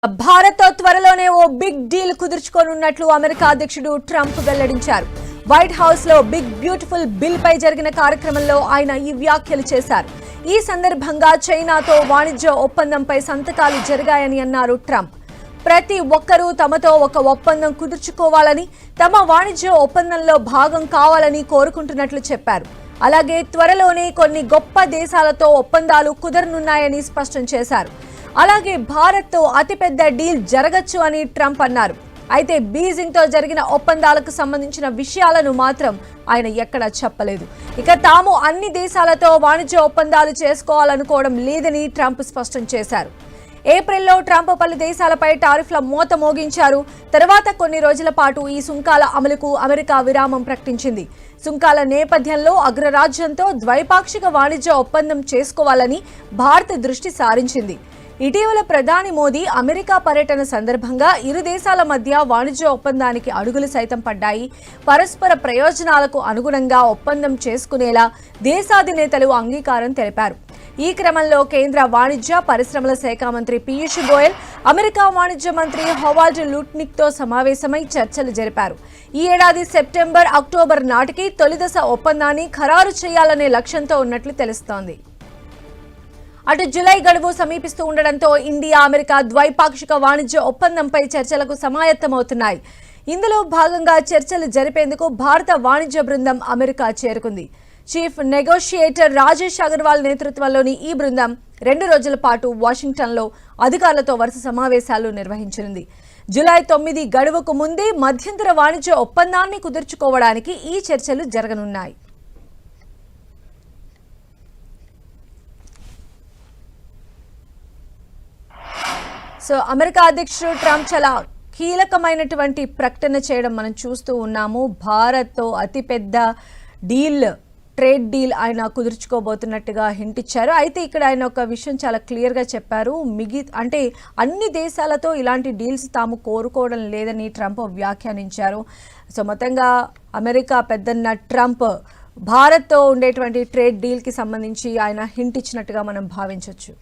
భారత్ త్వరలోనే ఓ big deal కుదుర్చుకోనున్నట్లు America అధ్యక్షుడు Trump వెల్లడించారు. వైట్ హౌస్ లో బిగ్ బ్యూటిఫుల్ బిల్ పై జరిగిన కార్యక్రమంలో ఆయన ఈ వ్యాఖ్యలు చేశారు. ఈ సందర్భంగా చైనాతో వాణిజ్య ఒప్పందంపై సంతకాలు జరిగాయని అన్నారు ట్రంప్. ప్రతి ఒక్కరూ తమతో ఒక ఒప్పందం కుదుర్చుకోవాలని, తమ వాణిజ్య ఒప్పందంలో భాగం కావాలని కోరుకుంటున్నట్లు చెప్పారు. అలాగే త్వరలోనే కొన్ని గొప్ప దేశాలతో ఒప్పందాలు కుదరనున్నాయని స్పష్టం చేశారు. అలాగే భారత్తో అతిపెద్ద డీల్ జరగచ్చు అని ట్రంప్ అన్నారు. అయితే బీజింగ్తో జరిగిన ఒప్పందాలకు సంబంధించిన విషయాలను మాత్రం ఆయన ఎక్కడా చెప్పలేదు. ఇక తాము అన్ని దేశాలతో వాణిజ్య ఒప్పందాలు చేసుకోవాలనుకోవడం లేదని ట్రంప్ స్పష్టం చేశారు. ఏప్రిల్లో ట్రంప్ పలు దేశాలపై టారిఫ్ల మోత మోగించారు. తర్వాత కొన్ని రోజుల పాటు ఈ సుంకాల అమలుకు అమెరికా విరామం ప్రకటించింది. సుంకాల నేపథ్యంలో అగ్రరాజ్యంతో ద్వైపాక్షిక వాణిజ్య ఒప్పందం చేసుకోవాలని భారత్ దృష్టి సారించింది. ఇటీవల ప్రధాని మోదీ అమెరికా పర్యటన సందర్భంగా ఇరు దేశాల మధ్య వాణిజ్య ఒప్పందానికి అడుగులు సైతం పడ్డాయి. పరస్పర ప్రయోజనాలకు అనుగుణంగా ఒప్పందం చేసుకునేలా దేశాధినేతలు అంగీకారం తెలిపారు. ఈ క్రమంలో కేంద్ర వాణిజ్య పరిశ్రమల శాఖ మంత్రి పీయూష్ గోయల్ అమెరికా వాణిజ్య మంత్రి హోవార్డ్ లూట్నిక్తో సమావేశమై చర్చలు జరిపారు. ఈ ఏడాది సెప్టెంబర్, అక్టోబర్ నాటికి తొలిదశ ఒప్పందాన్ని ఖరారు చేయాలనే లక్ష్యంతో ఉన్నట్లు తెలుస్తోంది. అటు జూలై గడువు సమీపిస్తూ ఉండడంతో ఇండియా, అమెరికా ద్వైపాక్షిక వాణిజ్య ఒప్పందంపై చర్చలకు సమాయత్తమవుతున్నాయి. ఇందులో భాగంగా చర్చలు జరిపేందుకు భారత వాణిజ్య బృందం అమెరికా చేరుకుంది. చీఫ్ నెగోషియేటర్ రాజేష్ అగర్వాల్ నేతృత్వంలోని ఈ బృందం 2 రోజుల పాటు వాషింగ్టన్లో అధికారులతో వరుస సమావేశాలు నిర్వహించనుంది. జూలై 9 గడువుకు ముందే మధ్యంతర వాణిజ్య ఒప్పందాన్ని కుదుర్చుకోవడానికి ఈ చర్చలు జరగనున్నాయి. సో అమెరికా అధ్యక్షుడు ట్రంప్ చాలా కీలకమైనటువంటి ప్రకటన చేయడం మనం చూస్తూ ఉన్నాము. భారత్తో అతిపెద్ద డీల్, ట్రేడ్ డీల్ ఆయన కుదుర్చుకోబోతున్నట్టుగా హింట్ ఇచ్చారు. అయితే ఇక్కడ ఆయన ఒక విషయం చాలా క్లియర్గా చెప్పారు. అంటే అన్ని దేశాలతో ఇలాంటి డీల్స్ తాము కోరుకోవడం లేదని ట్రంప్ వ్యాఖ్యానించారు. సో మొత్తంగా అమెరికా పెద్దన్న ట్రంప్ భారత్తో ఉండేటువంటి ట్రేడ్ డీల్కి సంబంధించి ఆయన హింట్ ఇచ్చినట్టుగా మనం భావించవచ్చు.